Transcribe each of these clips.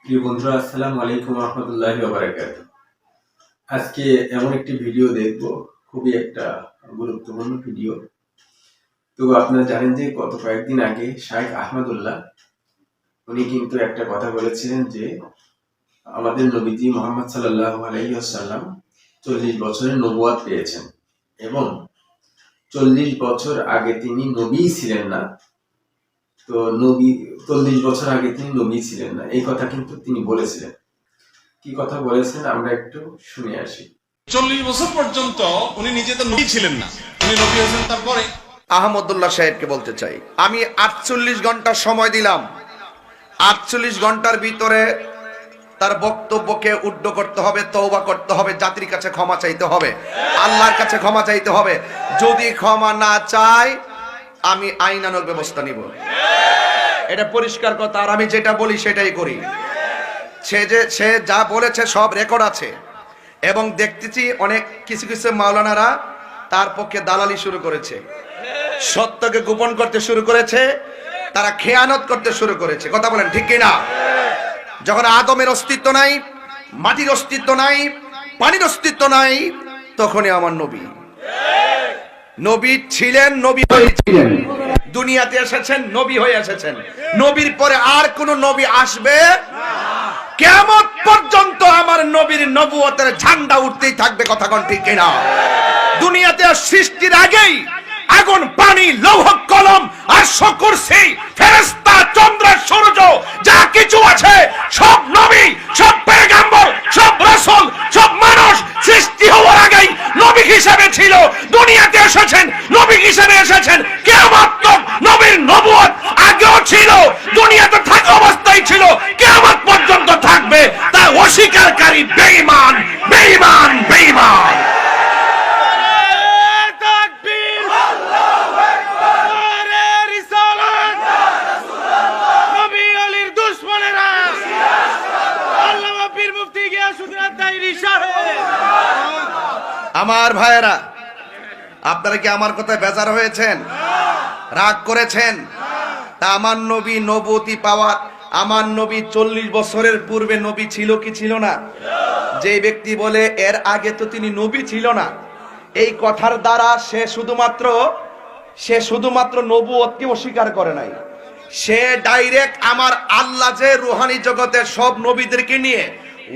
প্রিয় বন্ধুরা, আসসালামু আলাইকুম রহমতুল্লাহি ওয়া বারাকাতুহু। আজকে এমন একটি ভিডিও দেখব, খুবই একটা গুরুত্বপূর্ণ ভিডিও। তো আপনারা জানেন যে গত কয়েকদিন আগে শাইখ আহমদুল্লাহ উনি কিন্তু একটা কথা বলেছিলেন যে আমাদের নবীজি মুহাম্মদ সাল্লাল্লাহু আলাইহি ওয়াসাল্লাম 40 বছরের নবুয়ত পেয়েছেন এবং 40 বছর আগে তিনি নবী ছিলেন না। তো 40 বছর আগে তিনি নবী ছিলেন না, এই কথা কিন্তু তিনি বলেছিলেন। কি কথা বলেছেন আমরা একটু শুনে আসি। 40 বছর পর্যন্ত উনি নিজে তো নবী ছিলেন না, উনি নবী হয়েছেন তারপরে। আহমদুল্লাহ সাহেবকে বলতে চাই, আমি 48 ঘন্টা সময় দিলাম। 48 ঘন্টার ভিতরে তার বক্তব্যকে উড্ড করতে হবে, তওবা করতে হবে, জাতির কাছে ক্ষমা চাইতে হবে, আল্লাহর কাছে ক্ষমা চাইতে হবে। যদি ক্ষমা না চায় আমি আইনানুগ ব্যবস্থা নিব। এটা পরিষ্কার কথা। আর আমি যেটা বলি সেটাই করি। সে যা বলেছে সব রেকর্ড আছে এবং দেখতেছি অনেক কিছু কিছু মাওলানারা তার পক্ষে দালালি শুরু করেছে, সত্যকে গোপন করতে শুরু করেছে, তারা খেয়ানত করতে শুরু করেছে। কথা বলেন ঠিক কিনা? যখন আদমের অস্তিত্ব নাই, মাটির অস্তিত্ব নাই, পানির অস্তিত্ব নাই, তখনই আমার নবী নবী ছিলেন, নবী হয়েছিলেন, দুনিয়াতে এসেছেন, নবী হয়ে এসেছেন। নবীর পরে আর কোন নবী আসবে কিয়ামত পর্যন্ত আমার নবীর নবুয়তের ঝান্ডা উঠতেই থাকবে। কথা কোন ঠিক কিনা? দুনিয়াতে সৃষ্টির আগেই আগুন, পানি, লৌহ কলম আর কুরসি, ফেরেশতা, চন্দ্র, সূর্য যা কিছু আছে সব নবী, সব পয়গম্বর, সব রাসূল, সব মানুষ সৃষ্টি হওয়ার আগেই নবী হিসেবে ছিল। দুনিয়াতে এসেছেন, নবী হিসেবে এসেছেন। কিয়ামত তক নবীর নবুয়ত আগেও ছিল, দুনিয়াতে থাকা অবস্থায় ছিল, কিয়ামত পর্যন্ত থাকবে। তা অস্বীকারী বেঈমান, বেঈমান, বেঈমান। আমার ভাইয়েরা, আপনারা কি আমার কথায় বেজার হয়েছেন, রাগ করেছেন? তা আমার নবী নবুয়তি পাওয়ার, আমার নবী 40 বছরের পূর্বে নবী ছিল কি ছিল না? যে ব্যক্তি বলে এর আগে তো তিনি নবী ছিল না, এই কথার দ্বারা সে শুধুমাত্র নবুয়তকে অস্বীকার করে নাই, সে ডাইরেক্ট আমার আল্লাহ যে রুহানি জগতের সব নবীদেরকে নিয়ে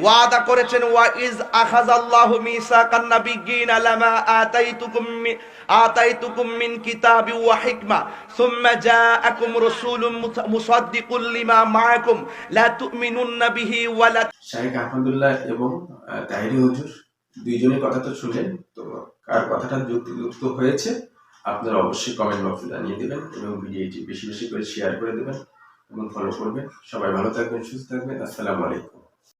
ওয়াদা করেছেন, ওয়া ইজ আখাযাল্লাহু মিসাকান নাবিয়্যিনা লামা আতাইতুকুম মিন কিতাবি ওয়া হিকমা সুম্মা জাআকুম রাসূলুম মুসাদ্দিকুল লিমা মাআকুম লা তুমিনুন্না বিহি ওয়া লা। শাইখ আহমদুল্লাহ এবং তাহিরি হুজুর দুইজনের কথা তো শুনলেন। তো কার কথাটা যুক্তিযুক্ত হয়েছে আপনারা অবশ্যই কমেন্ট বক্সে জানিয়ে দেবেন এবং ভিডিওটি বেশি বেশি করে শেয়ার করে দেবেন এবং ফলো করবেন। সবাই ভালো থাকবেন, সুস্থ থাকবেন। আসসালামু আলাইকুম।